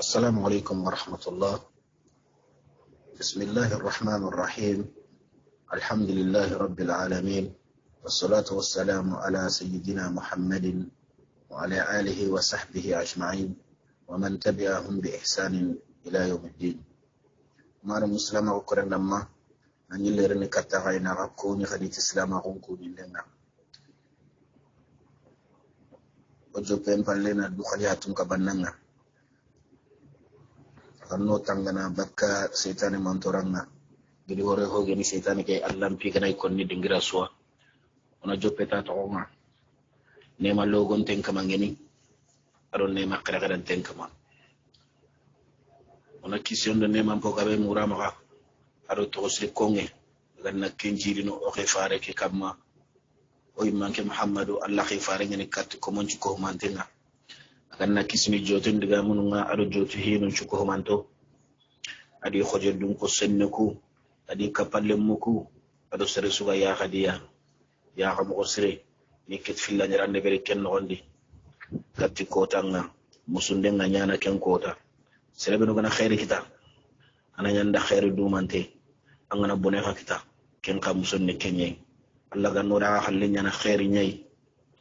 السلام عليكم ورحمة الله. بسم الله الرحمن الرحيم. الحمد لله رب العالمين، والصلاة والسلام على سيدنا محمد وعلى آله وصحبه أجمعين ومن تبعهم بإحسان إلى يوم الدين. مار مسلم وكرن لما أن يلرني كتاغينا غكوني خديت إسلام غنكوني لنا وجوبين بالنا دخلياتهم كبننا kanno tangana bakka setane mantoranga gidi hore hoge ni setane kay allam pi kanay konni dingira suwa ona joppeta to ma nema logon ten kama ngeni aron nema kala ten kama ona kisyon de nema po gabe murama ka aro to sri konge ganna kenjiri no o khifare ke kamma o imanke muhammadu allah khifare ngeni kat ko monci ko mantenga ganna kisni jotin diga mununga ado joti hinu chuko manto adi khoje dum ko senneku adi kapalle muku ado sere suga ya khadiya ya xam ko sere ni ket filla nyarande bere ken nondi katti kotanga musunde nga nyana ken kota sere be no gana khairi kita ana nyanda khairi dumante angana bone kita ken kam musunne kenye allah ganno da halle nyana khairi nyai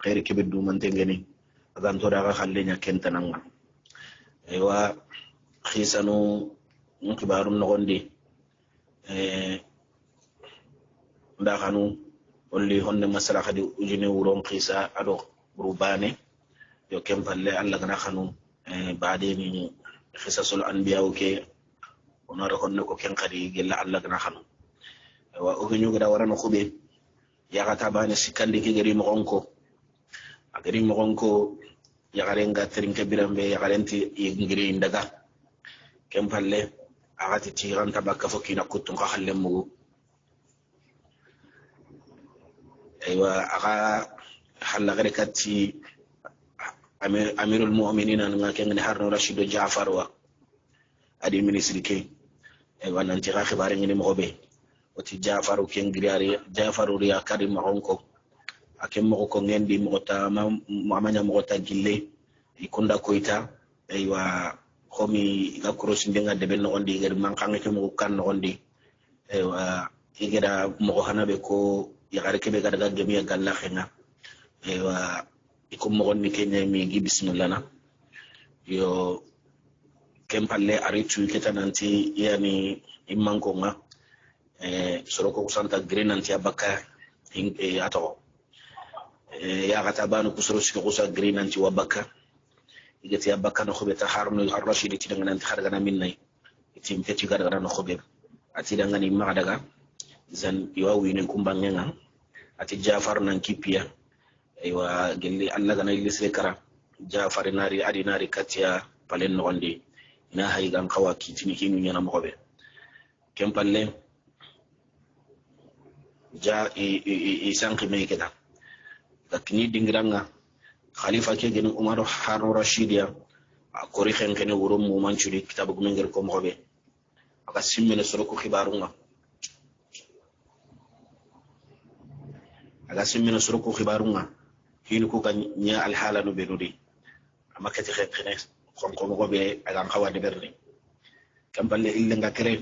khairi kebe dumante ngeni agan to daga khallenya kentananga aywa khisanu nkibarum nogondi ndakanu olli honne masala khadi ujine wuron khisa ado rubane yo kempalle alla gana khanu baade ni khisasul anbiya ke onara honne ko ken khadi gella alla gana khanu aywa o ginyu gada warano khube ya gata bane sikandi ke gari mo onko agari mo onko yagarenga trinke birambe yagarenti yingiri indaga kempalle agati tiran tabaka fokina kutun ka halle mu aywa aga halla gare katti amirul mu'minin nga ken ne harno rashido jaafar wa adi ministre ke aywa nan ti khibaare ngini mo be oti jaafaru ken giriari jaafaru ya karim onko akem mo ko ngendi mo ta mamanya mo ta gille ikunda koita aywa khomi ga cross ndenga de ben ondi ger man kan ke mo kan ondi aywa igeda mo hanabe ko yagare kebe ga daga gemi galla khena aywa ikum mo ni kenya mi gi bismillah na yo kempalle aritu ketananti yani imman ko nga soroko santa green anti abaka ato ya gata banu kusoro siko kusa green anti wabaka igati abaka no khobeta harno ar-rashidi tidanga nanti khargana minnay itim teti gargana no khobe ati danga ni ma daga zan iwawi ne kumbangenga ati jafar nan kipia aywa gelli alla gana ilise kara jafar nari adi nari katia palen no ondi na haygan kawa kitini hinu nyana mo khobe kempalle ja i sanki me keda lakini dingiranga khalifa ke genu umar harun rashidia akori khenkene wuro mu manchuri kitabu gumengel ko mobe aka simmene soro ko khibarunga hinu ko kan nya al halanu bedudi amakati khenkene kon ko mobe aga khawade berne kamballe ille ngakere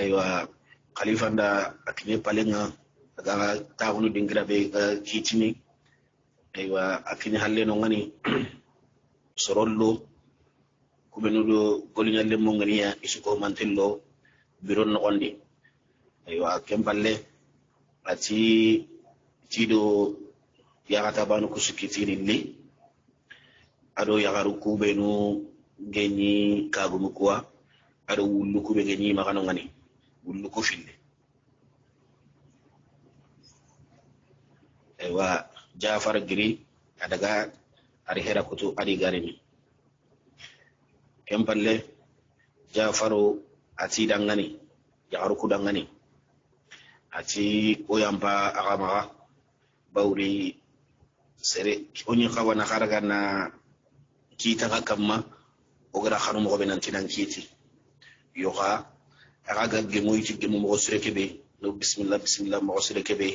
aywa khalifa nda akine palenga aga taawunu dingira be kitini aywa akini halle no ngani sorollo kubenudo golinyalle mo ngani ya isuko mantello biron no ondi aywa kempalle ati tido yagata banu kusukitini li ado yagaru kubenu genyi kagumu kwa ado wullu kube genyi magano ngani wullu ko fille aywa jafar giri adaga ari hera kutu ari garini kempalle jafaru ati dangani yagaru ku dangani ati oyamba agama bawri sere onyi khawana kharaga na kita kamma ogara khanu mo be nanti nan kiti yoga aga gemu ci gemu mo sere kebe no bismillah mo sere kebe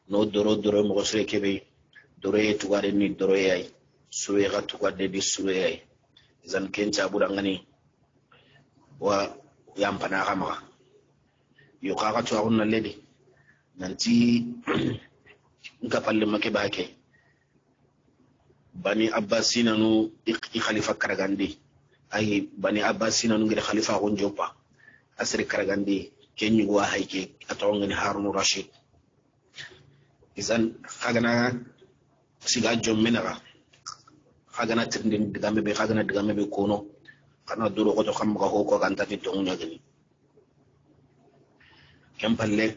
no doro mo sere kebe dore tugare ni dore ay suwe ga tugade di suwe ay izan kenca budangani wa yampana kama yo kaga to awun ledi nanti nka palle make bake bani abbasina nu i khalifa karagandi ay bani abbasina nu ngir khalifa gon jopa asri karagandi kenyu wa hayke atawngani harun rashid izan khagana siga jommenara khagana tindin digambe be khagana digambe be kono kana duro ko to xam ga ko ganta ti tongunya gani kempalle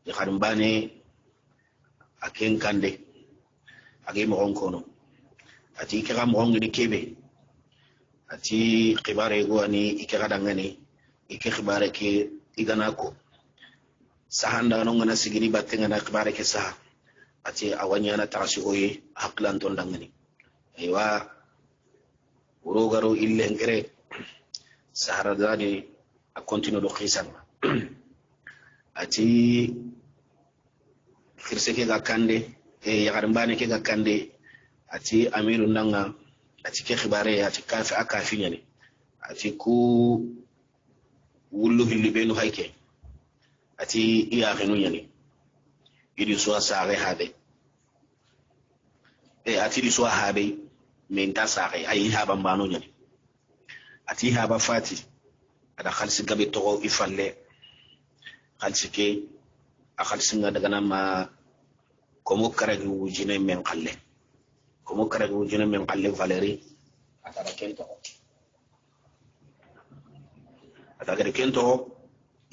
ya khadim bane aken kande age mo kono ati kira mo ngi kebe ati khibare go ani ikira dangani ike khibare ke igana ko sahanda no ngana sigiri batenga na khibare ke sa ati awanya na tarasi oye haklan ton dangani aywa urogaro ille ngere sahara dani a continue do khisan ati khirse ke ga kande e yagarbane ke ga kande ati amiru nanga ati ke khibare ati kafi akafi nyane ati ku wullu hilli benu hayke ati iya khinu nyane idi so saare habe e ati di so habe min ta saare ay haba mbano nyane ati haba fati ada khalsi gabe to ifalle khalsi ke a khalsi nga daga na ma komo karagi wujine men qalle komo karagi wujine men qalle valeri atara kento atagere kento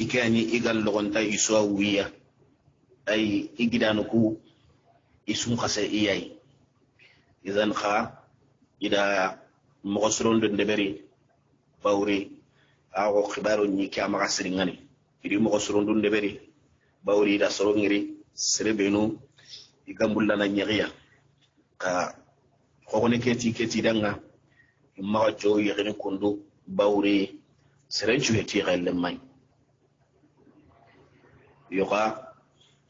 ikani igal logonta iswa wiya ay igidanu ku isum khase iyai idan kha ida mogosron de ndeberi bawri ago khibaro ni kama kasri ngani idi mogosron de ndeberi bawri da soro ngiri serebenu igambulla na nyariya ka khogone keti danga imma jo yegene kundu bawri serenchu heti gelle may yoga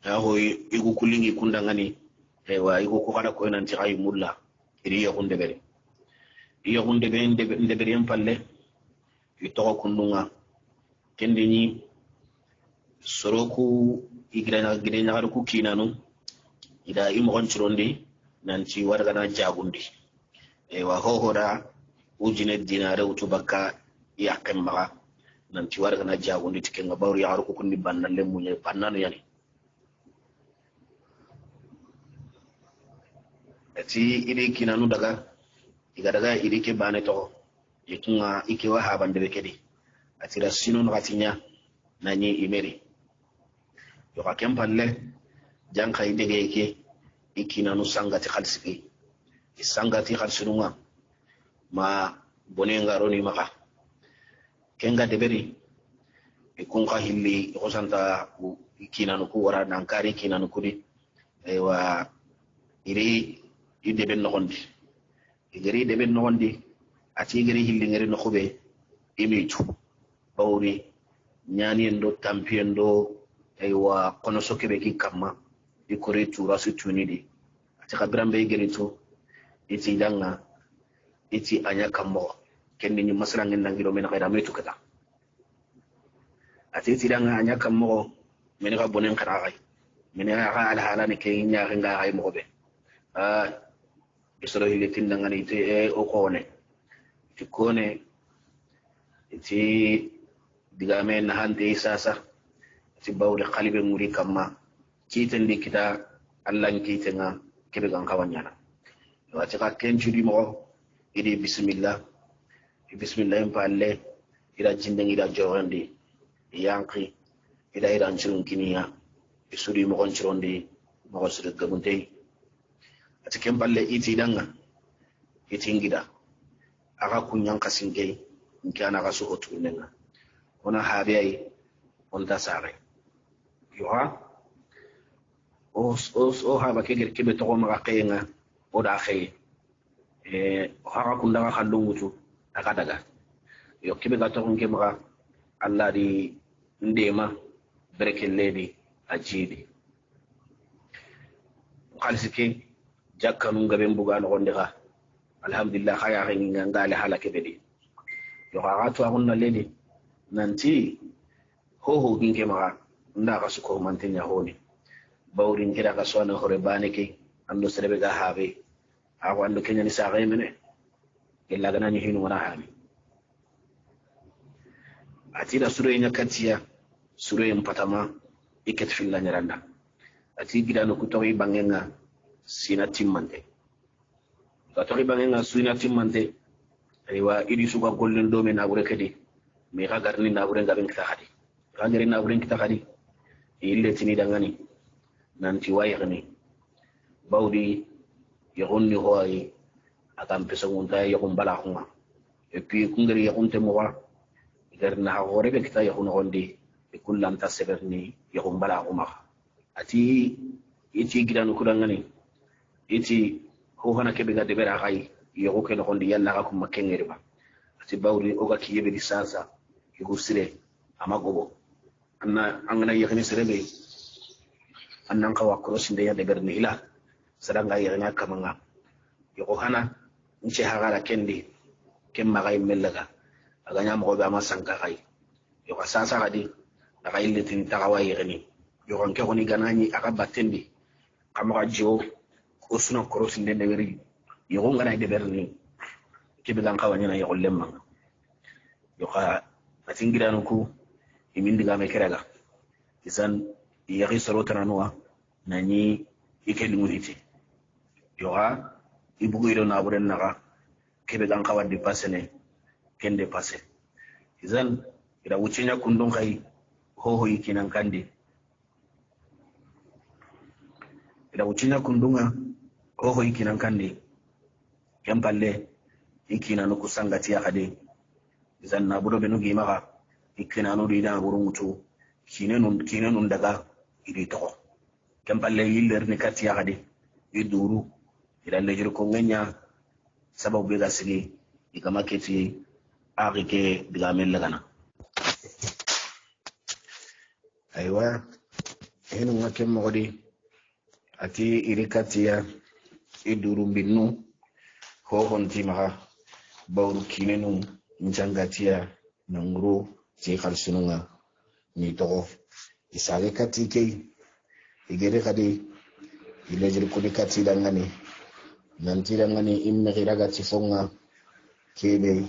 aho igu kulingi kundangani ewa igu ko kada ko nanti ay mulla iri yagunde bere yagunde be ndebere empalle ito kundunga kendini soroku igirena ku kinanu ida imo gonchirondi nanti wargana jagundi ewa hohora ujine dinare utubaka yakemma nanti wargana jagundi tikenga bawri yaru ko kunni bannalle munye bannanu yani ati idi kinanu daga idi ke bane to yitunga ike wa habande bekedi ati rasino no atinya nani imeri yo ka kempalle janka idege ke ikinanu sangati khalsiki isangati khalsununga ma bonenga roni maka kenga deberi ikunga hilli ikosanta ikinanu ku wara nankari kinanu kudi ewa iri ideben nogondi igeri deben nogondi ati igeri hilli ngeri nokhube imitu bawri nyani endo tampiendo ewa kono sokebe ki kamma ikore tura su tunidi ati kabrambe igeri to iti danga iti anya kammo kenni ni masala ngenda ngiro mena kayda metu kata ati iti danga anya kammo mena ka bonen karagai mena ka ala hala ne ke nya nga ay mo be isoro hiletin danga ni te o kone ti kone iti digame na hande sasa ti bawde khalibe muri kamma kiten di kita Allah kitenga kebe gan kawanyana wati ka kenjudi mo idi bismillah impalle ida jindeng ida jorandi yanki ida anchirun kiniya isudi mo gonchirondi mo gosud gamunte ati kempalle iti danga itingida aga kunyan kasingei nkana kaso otunenga ona habiyai on dasare yoha o haba kegel kebe to ma kayenga o da khaye ha kunda ka kallungutu aka daga yo kebe ga to nge ma Allah di ndema berekel ledi ajidi khalsike jakkanu ngabe mbuga no gonde ga alhamdulillah khaya ringa ngale halake bedi yo to agunna ledi nanti ho ginke ma nda ka suko mantenya honi bawrin kira ka sona hore baneke ando serebe ga habe ago ando kenya ni sa mene illa gana ni hinu wana hami atida suro nya katiya suro yin patama iket filla nyaranda ati gidano kutoyi bangenga sina timmante ka tori bangenga sina timmante aywa idi suga gollen do me na bure kedi mi ga garni na bure ngaben kita hadi ga ngari na bure kita hadi ille tini dangani nanti wayani bawdi yagonni hoyi akam pesa ngunta yakum bala khuma et puis kungari yakunte mo wa garna hore be kita yakun gondi e kullan taseberni yakum bala khuma ati iti gidanu kudangani iti ho hana kebe ga debera gai yoko ke no gondi yalla ga kuma kengere ba ati bawdi o ga kiyebe di sasa yugusire amagobo anna angana yakini serebe annan kawa crossing da ya deberni ila sadanga yakina kamanga yoko hana nche hagara kendi kemma gai mellaga aganya mo be ama sanka gai yoko sasa gadi daga ille tin tagawa yakini yoko nke koni ganani aka batendi kama jo osuna crossing de deberi yoko ngana deberni kebe dan kawanya na yoko lemma yoko atingiranu ku imindi ga me keraga isan yaki sorotana nuwa nani ikeli nguliti yoha ibugu ilo na buren naga kebe dan kawa di pasene kende pase isan ida wucinya kundung kai hoho ikinan kandi ida wucinya kundunga hoho ikinan kandi kempalle ikinanu kusangati ya kade isan na buro benu gimaga ikinanu dida burungutu kinenun daga idi to kempalle yiller ni katiya gadi iduru ila lejir ko ngenya sababu be gasigi ikama keti arike diga mellagana aywa hinu ngake mogodi ati iri katiya iduru binnu ho honti maha bawru kinenu njangatiya nangru ti khalsununga ni to isage kati kei igere kadi ilejir kudi kati dangani nanti dangani imme giraga tifonga kebe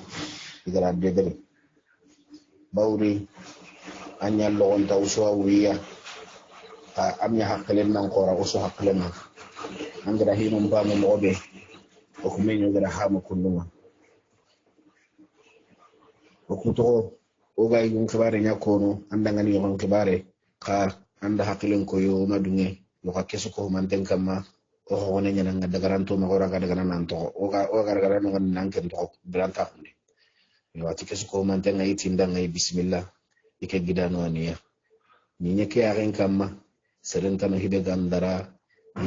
igara degere bawri anya logon ta uswa wiya amnya haklen nan qora usu haklen angara hinum ba mo mobe o kumenyo gara ha mo kunuma o kuto o gay ngun kibare nyakono andangani yon kibare ka anda haklen ko yo madunge yo ka kesu ko man den kama o wona nyana ngada garanto ma ora ngada ganan to o gara gara no nan ken to branta hunde yo ati kesu ko man den ngai tinda ngai bismillah ike gidano aniya ni nyeke yaren kama serenta no hibe gandara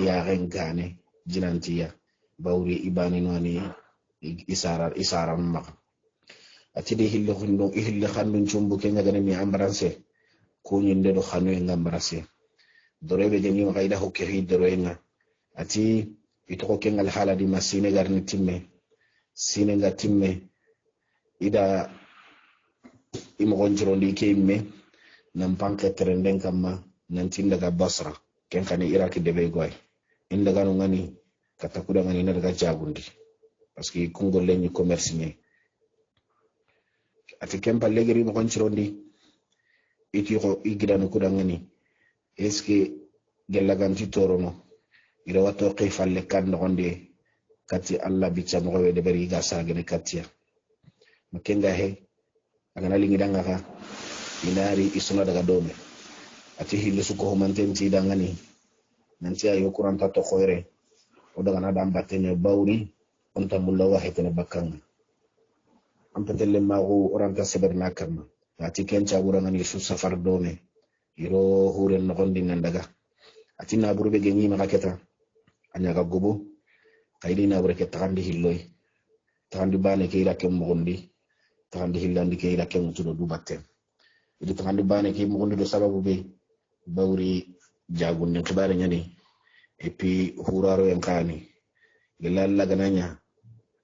yaren gane jinantiya bawri ibani no ani isara maka ati de hillo khandun chumbu kenya gane mi ambaranse ko nyinde do khanu ngambarase dorebe jeni ma kayda hokke hidroenga ati itoko kengal hala di masine garni timme sine ga timme ida imo gonjiro ndi kemme nam panke trenden kamma nanti daga basra ken kani iraki debe goy inda ganu ngani katakuda ngani na daga jabundi parce que kongol leñu commerce ni ati kempa legeri mo gonjiro ndi iti ko igidanu kuda ngani eske gelaganti torono ira wato qifal le kan gonde kati alla bicha mo wede bari ga sagene katia makenga he agana lingi danga ka inari isuna daga dome ati hillu su ko mantenti dangani nanti ayo kuranta to khoire o daga na dam batene bawri onta mulla wahetene bakanga am petelle mago oranta seberna kama ati kencha burangani su safar dome iro huren no gondi nandaga ati na burbe genyi makaketa anya ga gobo kaydi na burke tandi hilloy tandi bane ke ila kem gondi tandi hillandi ke ila kem tudo du batte idi tandi bane ke gondi do sababu be bawri jagun ne kibare nyani et puis huraro en kani gelalla gananya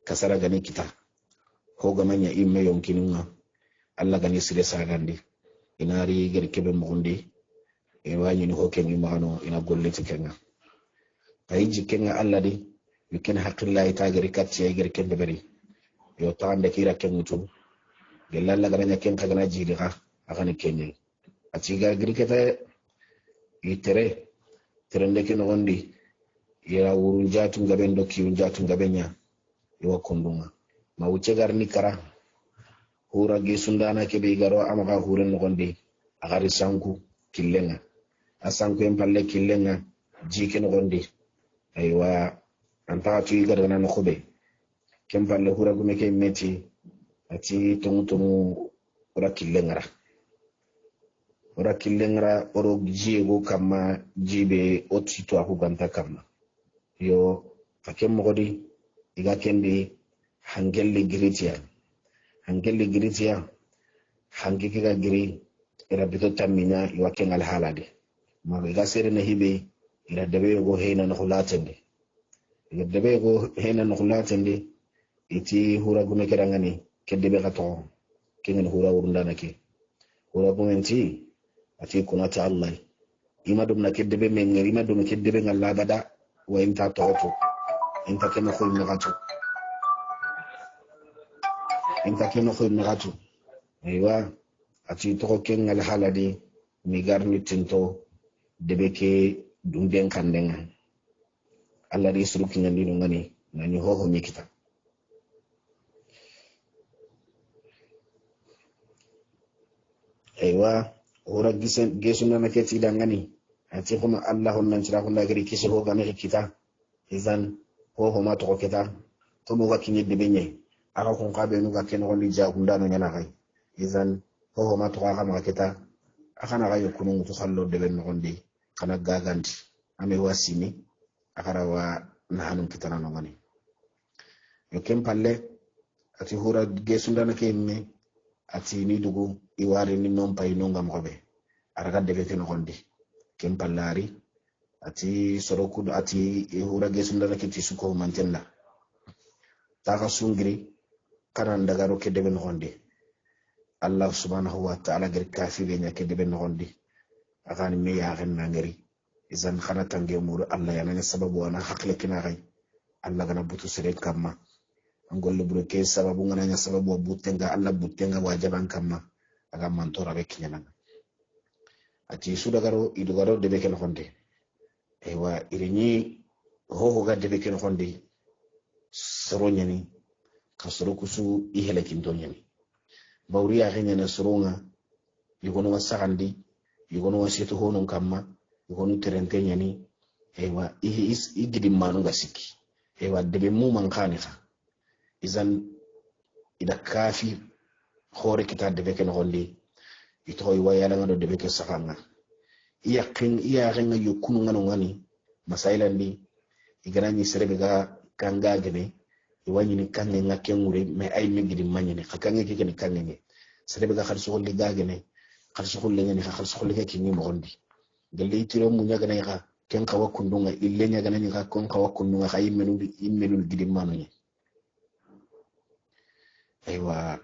kasara gani kita ko gamanya imme yonkinunga alla gani sire sagandi inari gari kebe mugundi wani ni hoke mi magano ina golleti kenga ayiji kenga alla di yuken haqillahi ta gari katye gari kende bari yo tande kira kengutu gelalla gana ken kagana jili ha akani kenye atiga gari kete itere terende ken gondi ira wurun jatu ngaben dokki wun jatu ngabenya yo konduma ma wuce garni kara hura ge sundana ke be garo amaga huren gondi agari sanku killenga asanku en palle killenga jike no gondi aywa anta tu igara na khobe kem palle hura gume ke meti ati tumu ora killengara oro jiego kama jibe otito aku ganta kama yo akem mogodi iga kendi hangelli giritia hangi kiga giri ira bito tamina iwa kengal halade ma iga sere na hibe ira debe go heina no hulatende iti hura gume kerangani kedebe gato kengen hura urundana ke hura gumenti ati kunata allah ima dum na kedebe mengeri ima dum kedebe ngalla bada wa inta toto inta kema khoy nagatu aywa ati to kengal haladi mi garni tinto debe ke dunden kandenga allah di suru kingandi no ngani nani ho mikita aywa ora gesuna na keti dangani ati kuma allah nan tira kun dagari kisi ho game kita izan ho ma to keta to mo wakinye debenye aka kun qabe nu ga ken woni ja kun dano nyana kai izan ho ma to ga ma keta aka na ga yokunu to sallo deben no gondi kana gaganti ame wasini akara wa nahanum kitana no ngani yo kem palle ati hura gesunda na kemme ati ni dugu iwari ni non pay no ngam xobe araga debe ken gondi kem pallari ati soroku ati hura gesunda na kiti suko mantenna taka sungri karan daga ro ke debe no gondi allah subhanahu wa ta'ala gir kafi be nya ke debe no gondi akani me ya gen na ngari izan khana tange muru allah ya nanya sababu wana hakle kina gai allah gana butu sire kamma angol buru ke sababu ngana sababu butenga allah butenga wajaban kamma aga mantora be kinyana ati sudagaro idugaro debe ken honde ewa irini ho ga debe ken honde soronyani kasoro kusu ihele kintonyani bawriya ganyana soronga yugono wasagandi yugono wasitu honon kamma yugono terentenyani ewa igidi manu gasiki ewa debe mu mankanika izan ida kafi khore kita debe ken honde ito yi waya langa do debe ke sakanga iya renga yokunu ngano ngani masaila ndi iganani serebe ga kanga gene iwanyi ni kange ngakengure me ay migidi manyene khakange ke ken kange serebe ga kharsu holli ga gene kharsu holli ngani kharsu holli ke kinni mo gondi gelle itiro mu nyaga nay kha ken kawa kundunga ille nyaga nani kha kon kawa kundunga kha immenu gidi manu nye aywa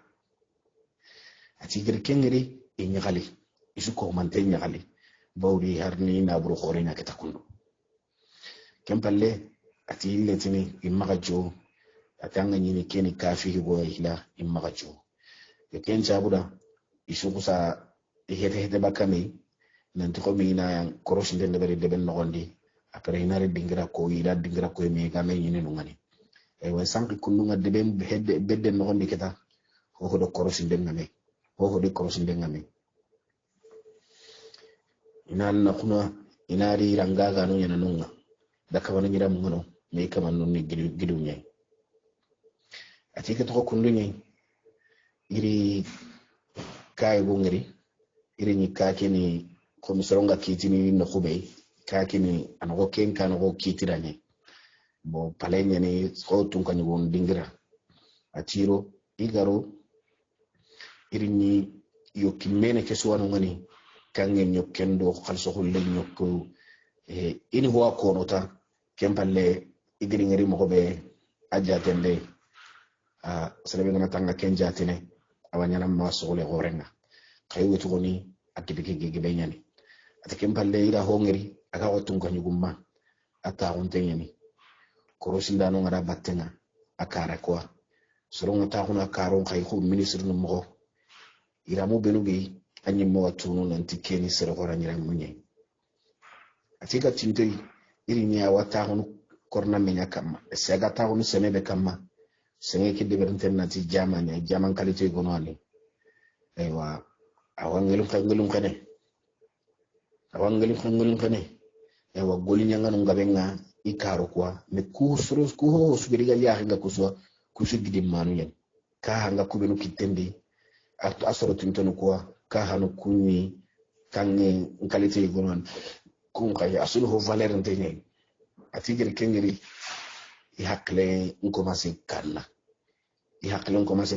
ati gir kengeri inyali isuko mante nyali bawdi harni na buru khore nya ketakundu kempalle ati letini imagajo atanga nyini keni kafi go ila imagajo yo ken jabuda isukusa hete bakami nanti ko mi na yang korosi den bari deben nogondi apre inare dingira ko me ga me nyini ngani e wa sanki kununga deben bedde nogondi keta ho do korosi den ngame ho de korosi den ngame inan na kuna inari rangaga no yana nunga daka wana nyira mungono me kama nunni gidu nyai atike to kundunyai iri kai bungeri iri ni kakini komisaronga kitini no khubei kakini anako kenka no kitiranye bo palenya ni ko tunkanyi won dingira atiro igaro iri ni yokimene kesuwano ngani kangen nyokendo khalso hulle nyokko ini huwa konota kempalle igiri ngari mo be ajatende selabe ngana tanga kenja tene awanyana ma sogole gorenga kay wetu goni akibike gebe nyani atake mballe ira hongeri aga wotun ko nyugumma ata honte nyani korosinda no ngara battenga akara kwa soronga ta kuna karon kay ko ministre no mo ira mo benu bi anyi mo watunu nanti keni sere gora nyira munye atika tintei iri nya wata hono korna menya kama sega ta hono semebe kama senge kidde bernten nati jamanya jaman kalite gono ali aywa awangelum kane aywa goli nyanga no ngabenga ikaro kwa me kusuru ku subiriga ya hinga kuswa kusugidi manu yen ka hanga kubenu kitembe asoro tintono kwa ka hanu kunni kange kalite gono kun kay asulu ho valeur ntenye atigir kengeri ihakle nkomase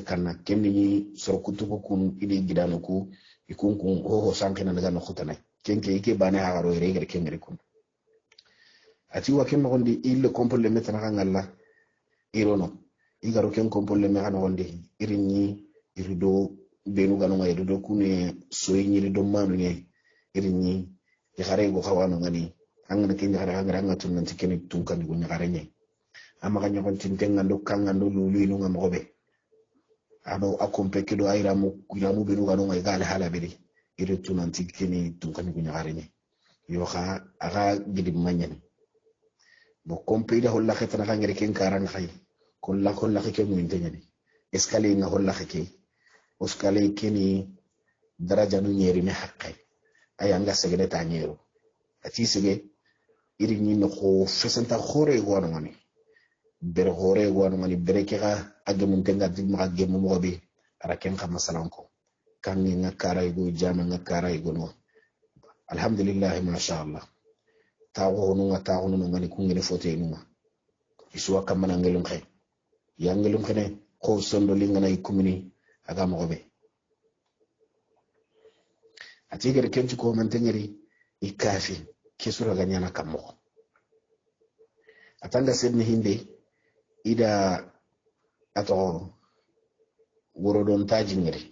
kanna kemni soro kutuko kun idi gidano ku ikunkun ho sankena daga no khutana kenke ike bane hagaro ere kengeri kun ati wa ken ngondi il kompolle metana ngalla irono igaro ken kompolle me hano ngondi irinni irido benu gano ngai irido kune soyini irido manu ne irinni khare go khawano ngani angana ken khare ngara tun nanti ken tunkan go nyare nye ama ganyo kon tintenga ndo kanga ndo lulu inu ngam gobe ado akompe kedo ayra mu kulamu benu gano ngai gal hala bedi ire tun nanti ken tunkan go nyare nye yo kha aga gidi manyen bo kompe da holla khetana ngere ken karan khay kolla ke mu intenya escalier nga holla ke oskale keni daraja no nyeri me haqqay ayanga segede tanyero ati sege iri ni no ko fesanta khore gono ngani ber khore gono ngani berekega agamun tenga dimma gemu mobe ara ken khama salanko kan ni ngakara igo jama ngakara igo no alhamdulillah ma sha Allah tawo no ngani kungene fote numa iswa kamana ngelum khay yangelum khene ko sondo lingana ikumini aga mobe ati gere kenci ko mantengeri ikafi kesura ganyana kammo atanga sedni hinde ida ato worodon tajingeri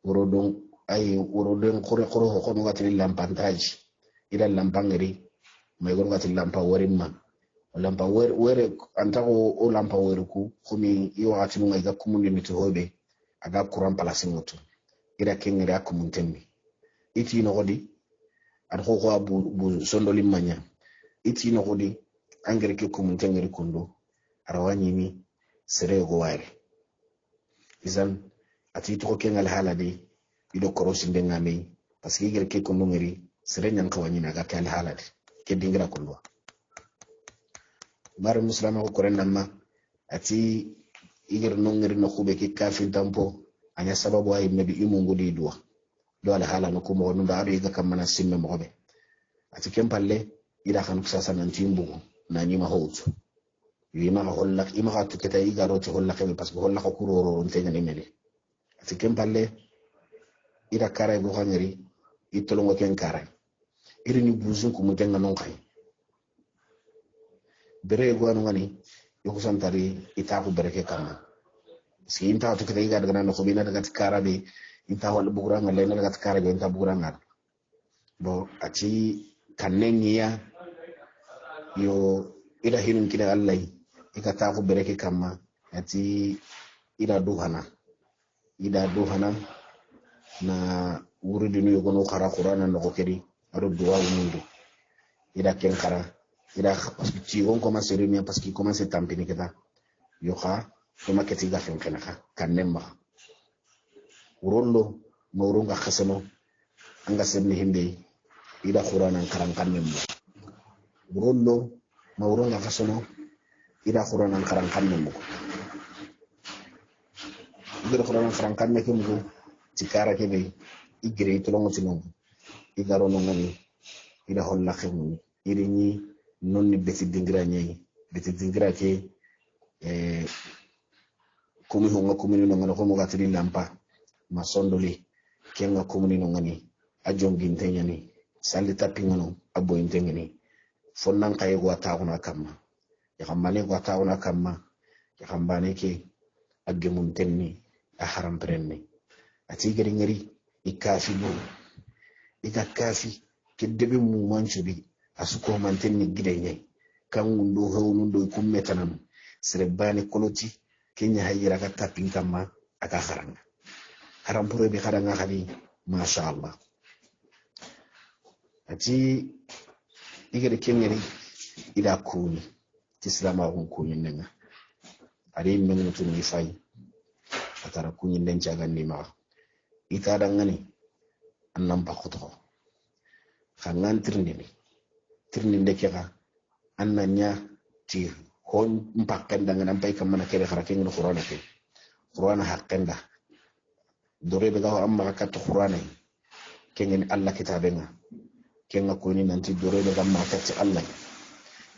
worodon kore ko no gati lampantaji ida lampangeri may gon gati lampa warimma lampa were antako o lampa weruku komi yo ati no ngai gakumundi mito hobe aga kuran palasi mutu ida kengeri akumuntemmi iti no godi ad ko bu sondo limanya iti no godi angere ke ko mun tengere kondo arawani mi sere go ware izan ati to ko ngal halade ido korosi ndengame parce que igere ke ko ngeri sere nyan kawani na ga kal halade ke dingira kondo bar muslima ko korendamma ati igere no ngeri no khube ke kafin tampo anya sababu ay nabi imungu di duwa do ala hala no ko mo no daado yiga kam mana simme mo be ati kempalle ida kan kusasa nan timbu na ni ma hawtu yima hollak ima hatu keta yiga ro to hollak be parce que hollak ko roro ntenya ni meli ati kempalle ida kare go khangeri itolo ngo ken kare iri ni buzun ko mo tenga non kay bere go anu ngani yo santari ita ko bereke kam si inta to keta yiga daga no ko bina daga karabe inta wal buguranga lena daga karabe inta buguranga bo ati kannengiya yo ida hinun kida allai ikata ko bereke kamma ati ida duhana na wuridi no yogono khara qur'ana no ko kedi ado duwa mundu ida ken khara ida parce que ti on commence réunion parce qu'il commence tampini keda yo kha to maketi ga fen kenaka kannemma urollo mawrunga khasano anga sebni himbe ida qur'ana karan kannemmo urollo mawrunga khasano ida qur'ana karan kannemmo ida qur'ana karan kannemmo tikara kebe igre tolongo tinon igaro no ngani ida holla khemu irini nonni beti dingra ke komi honga komuni no ngana ko mo gatri lampa masondoli kenga komuni no ngani ajongi ntengani sali tapingono abo intengani fonnan kay go tauna kamma ya kambane go tauna kamma ya kambane ke aggemun tenni a haram prenni ati gari ngari ikafi no ika kafi kedebe mu manchubi asuko mantenni gide nyai kan wundo hawnu do kummetanam serebani koloti kenya hayira ka tapin kama aka haranga haram pure bi haranga khali masha Allah ati igere kenyeri ida kuni tislama hun kuni nenga ari men mutun ni fay atara kuni den caganni ma ita dangani annam pakoto khangan tirninde keka annanya ti hon mpakkan dangan ampai kamana kebe kharakin qur'ana haqqenda dore be gaw amma ka to qur'ana kengen Allah kitabenga kenga ko ni nanti dore be gamma ka ci Allah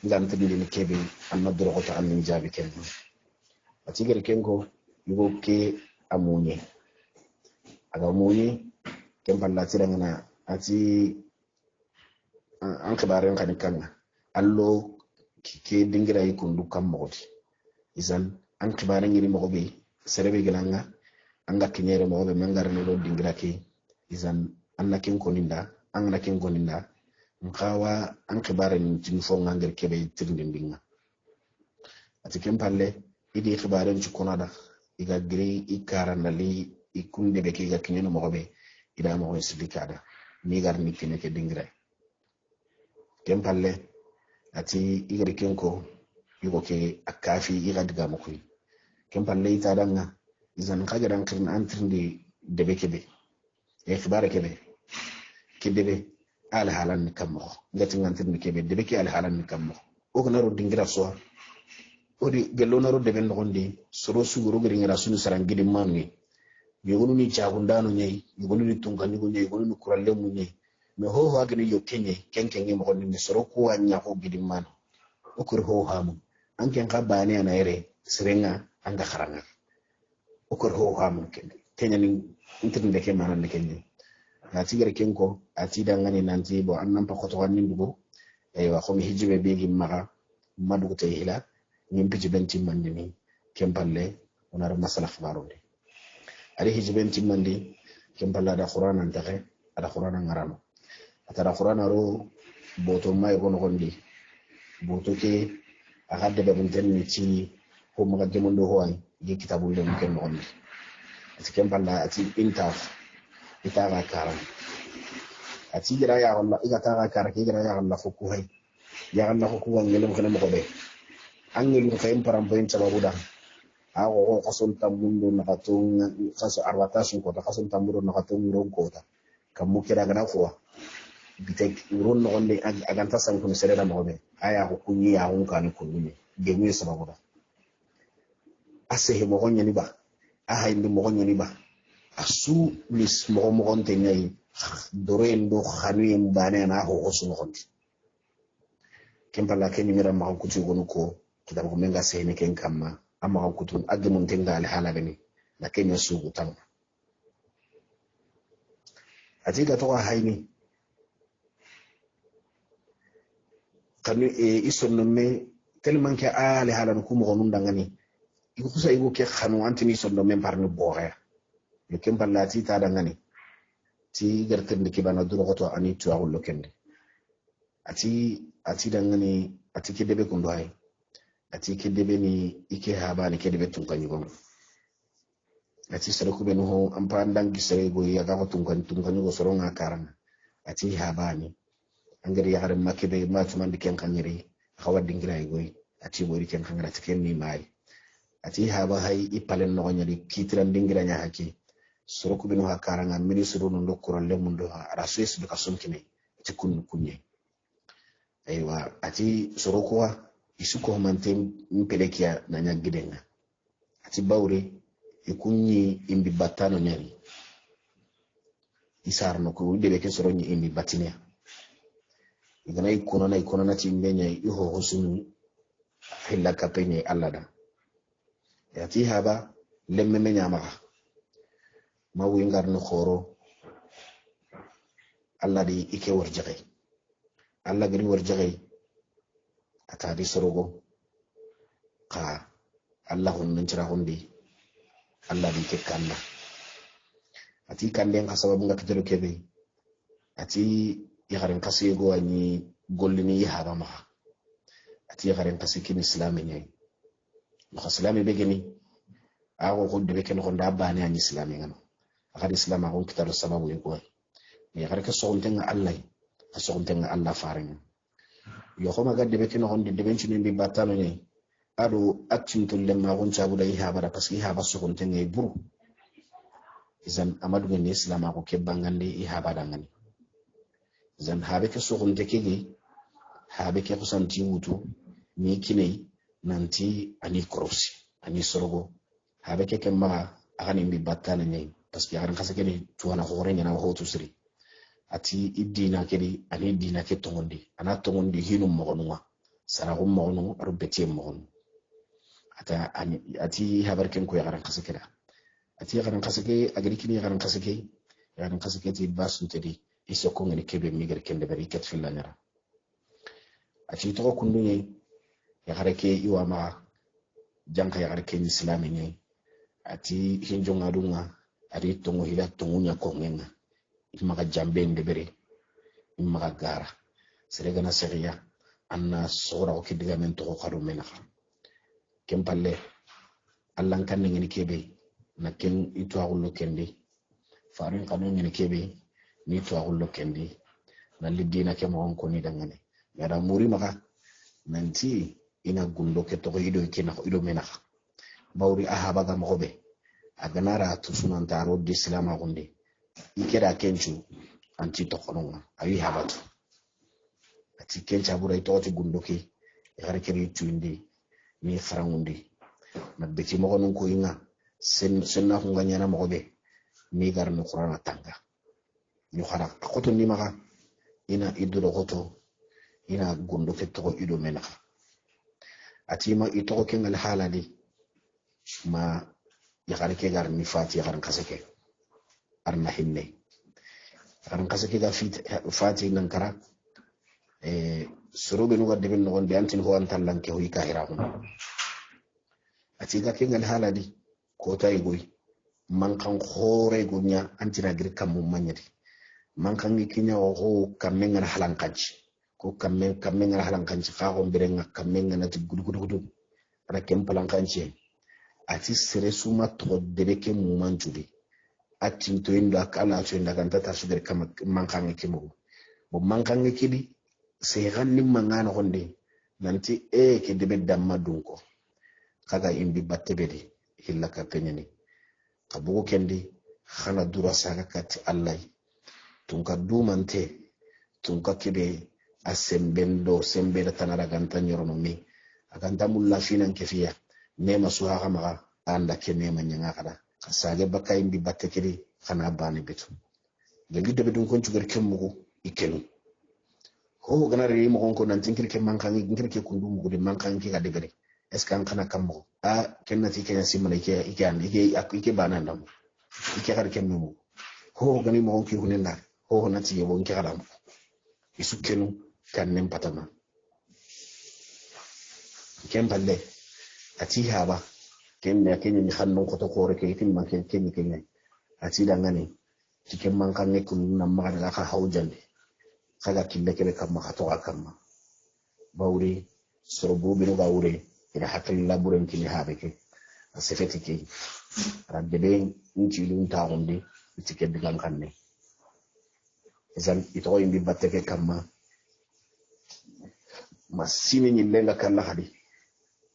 ngam tadili ni kebe amma doro ko ta anni jabi kengo ati gere kengo yugo ke amunye aga munye ken ballati dangana ati an kabaren kan kanga allo ke dingira yi kundu kam moti izan an kabaren ngiri mo be serebe gelanga anga kinyere mo be mangar ne do dingira ke izan anna ken koninda an na ken koninda nkawa an kabaren tin fo nganger kebe tirndinga ati ken palle idi kabaren ci konada iga giri ikara nali ikunde be ke ga kinyeno mo be ida mo eslikada ni gar ni kine ke dingira kempalle ati igari kenko yugo ke akafi iga diga mokui kempalle ita danga izan kagaran kirin antrindi debe kebe e khibara kebe kidebe al halan kammo ngati ngantirni kebe debe ke al halan kammo o kana ro dingira so odi gello na ro debe ngondi soro suguro gari ngira sunu sarangidi manni yogonu ni chagundano nyai yogonu ni tungani go nyai yogonu ni kuralle mu nyai me ho ho agni yo kenye kenkengi mo ni soro ko anya ho gidimman okur ho hamu anken ka bani ana ere sirenga anga kharanga okur ho hamu ken kenya ni intinde ke manan ne kenye na tigere kenko ati dangani nanti bo annam pa khoto wanni dugo e wa khomi hijibe begi maga madugo tay hila nyim piji benti mandini kempalle onar masala khbaronde ari hijibenti mandi kembala da qur'an antake ada qur'an ngarano atara qur'an ro boto may gono gondi boto ke akade be bunten ni ci ko maga demondo hoy di kitabul dem ken gondi ati kembala ati intaf itaga karam ati gira ya Allah iga taga kar ki gira ya Allah fuku hay ya Allah fuku wangelem khana mo ko be angel ko kayem param boyin sababu da awo kasun tamundo nakatung kaso arwatasun kota kasun tamundo nakatung ron kota kamu kira gana fuwa bitek ron no onde aganta san kun sereda mo be aya ko kunyi ya hon kan kunni gemi sababu da asehe mo gonya ni ba aha indi mo gonya ni ba asu lis mo mo gonte nyai dorendo khanu mbane na ho osu no gonti kembala ken mira ma ko tugo ko kitab ko menga sehne ken kamma amma kutun agmun tinga al halabani na kenya sugu tan atiga to hayni kanu isonno me tellement que al halan ko mo gonun dangani iko kusa iko ke khanu antini sonno me parni boya le kemballati ta dangani ti gartende ke bana duro goto ani tuwa lo kende ati dangani ati ke debe ko ndoay ati kedebe ni ike habani kedebe tunkanyi gongo ati saraku benu ho ampandang gisere go ya ga tunkanyi go soronga karanga ati habani angere ya haram makebe matuma ndiken kanyere hawa dingira goy ati bori ken kangara tiken ni mai ati haba hay ipalen no nyali kitran dingira nya haki saraku benu ha karanga ministru no ndokoro lemundo rasus be kasumkine ati kunye aywa ati soroku isuko mante mpelekia na nyagidenga ati bawre ikunyi imbi batano nyari isarno ko debe ke soronyi imbi batinia igana ikona na timbenya iho hosunu hilla kapenye allada yati haba lemme menya maka mawu ngarno khoro alladi ike warjagay alla gari warjagay atadi sorogo ka Allah hun mencera hundi Allah di ke kanda ati kanden ka sababu nga kitelo kebe ati yagaren kasi go ani gollini yahaba ma ati yagaren kasi kin islam nyai ma islam be geni ago ko de ken ko ndaba ne ani islam ngano akadi islam ago kitalo sababu yego yagare ka so ntenga Allah so ntenga Allah faring yo ko maga de ken ko de ben chini bi batano nyai ado accinto lemma gon cabuda ihaba parce que ihaba so gon tenge buru izan amadu ngene islam ko ke bangande ihaba dangani izan habe ke so gon tekegi habe ke kusanti wutu ni kinai nanti ani korosi ani sorogo habe ke kemma agani mbi batana nyai parce que aran kasake ni tuwana hore nyana hotu siri ati idina kedi ani dina ke tongondi ana tongondi hinum mogonwa saragum mogonu rubeti mogonu ati habar ken ko yaran kasake da ati yaran kasake agri kini yaran kasake ti basun tedi iso ko ngene kebe miger kende bari ket filanyara ati to ko ndunye yagare ke iwama janka yagare ke islami ne ati hinjo ngadunga ari tongo hila tongunya ko ngenga imaga jambe ndebere imaga gara serega na seriya anna sora ko kidiga men to ko kadu menaha kempalle allan kan ngene kebe na ken itu agullo kendi farin kanu ngene kebe ni to agullo kendi na lidina ke mo ko ni dangane yara muri maka nanti ina gundo ke to ido kina ido menaha bawri ahaba ga mo be aganara to sunan taro di islam agunde ikera kenchu anti to kono ayi habatu ati kencha bura ito to gundo ke yara keri tuindi ni farangundi na beti mo kono ko inga senna ko nganyana mo be ni gar no qur'ana tanga ni khara koto ni maka ina idulo koto ina gundo ke to ido mena ati ma ito ko kengal halali ma yakare ke gar ni fati gar kasake arna hinne gar kasake ga fati nan kara surobe no gadde ben no gonde antin ho antallan ke hoyi kahira hum ati ga kengal haladi ko tay goy man kan khore gunya antina gir kam mum manyati man kan ngi kinya ho kamme ngana halan kanci ko kamme ngana halan kanci fa ko birenga kamme ngana ti gudu ara kem palan kanci ati sere suma to debe ke mum manjudi ati to indo akala to inda kan tata su gir kam man kan ngi kimo bo man kan ngi kidi se ganni mangana honde nanti ke debe damma dunko kaga imbi battebedi hilla ka penyani kabugo kendi khana dura saka kati Allah tunka dumante tunka kebe asembendo sembeda tanara ganta nyorono mi aganta mulla finan kefiya nema suha kama anda ke nema nyanga kada kasage bakay imbi batte kedi khana bani betu gelgi debe dun kon cugar kemmugo ikelu ho ganare mo kon nan tinkir ke mankangi ngir ke kundu mugo de mankangi ga debere est-ce que an kana kammo kennati kenya simana ike bana ndam ike har kenno ho gani mo ki hunena ho nati yebo nke haram isu kenu kannen patana ken balle ati haba kenya ni hannon ko to kore ke tin man kenya ati dangane tiken man kan ne kun nan ma daga ka haujande kaga kille kele kam ma to akamma bawri sorobu binu gawure ina hakili laburen kini habeke asefeti ke radde nci lun taawndi tike digan kanne izan ito imbi batteke kamma masini ni lenga kala hadi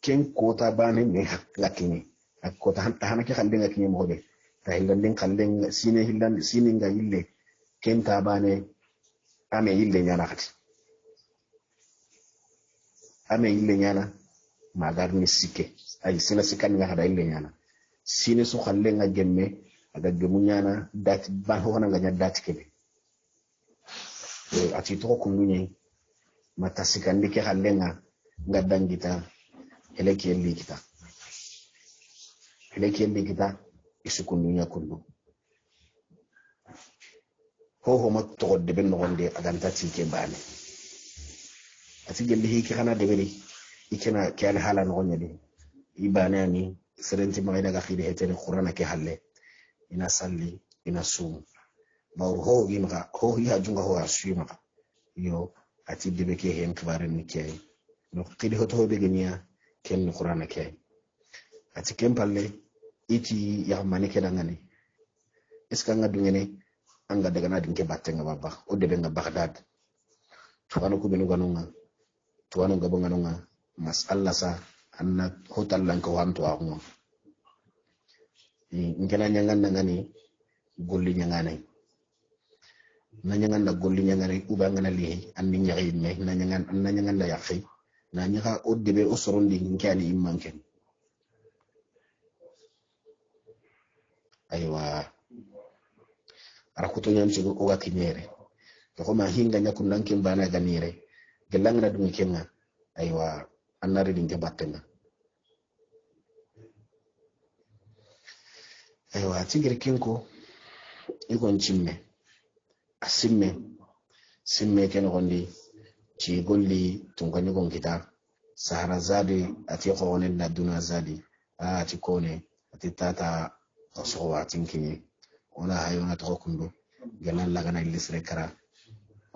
ken kota bane ne hakakini akota hanake khande ngakini mobe ta hilanden khande sine hildan sine nga yille ken ta bane ame yille nyana khati ame yille nyana magar ni sike ay sina sikan nga hada ille nyana sine su khalle nga gemme aga gemu nyana dati ban ho nga nya dati kebe ati to ko ngunye mata sikan dike khalle nga dangita eleki kita isukundunya kundu ho ma to de ben gonde aganta tike bane ati gelli hiki khana de beri ikena kyan hala no nyade ibana ni serenti ma ina ga khide hetene qur'ana ke halle ina salli ina sum mawr ho gi ma ho ya junga ho asuma yo ati debe ke hen kibaren ni kay no khide hoto be genia ken qur'ana ke ati kempalle iti ya manike dangane iska ngadu ngene anga daga na dinke batte nga baba o debe nga Baghdad tuwano ku benu ganunga tuwano gabo ganunga masalla sa anna hotal lan ko wanto amu ngena nyangan ngani golli nyangane na nyangan da golli nyangane uba ngana li anni nyaay me na nyangan da yakhi na nyaka o debe o sorondi ngani immanken aywa arakuto nyam ci ko ga kinere to ko ma hinga nyakun lankin bana ganire gelang na dum kenga aywa annari dinge battenga aywa tigir kinko ikon cimme simme ken gondi ci golli tungani gon kita sahara zadi ati ko wonen na duna zadi ati kone ati tata so watin kini ona hayona to kundu gelan lagana lisre kara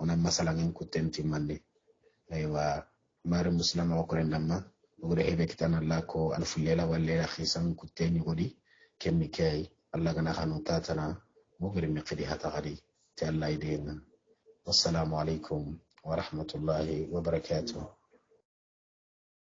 ona masala ngin kutenti mande aywa mare muslima ko rendamma ogore hebe kitana la ko alfulela walla khisan kuteni godi kemmi kay alla gana hanu tatana mogore mi qidi hata gadi ta alla idena wassalamu alaikum wa rahmatullahi wa barakatuh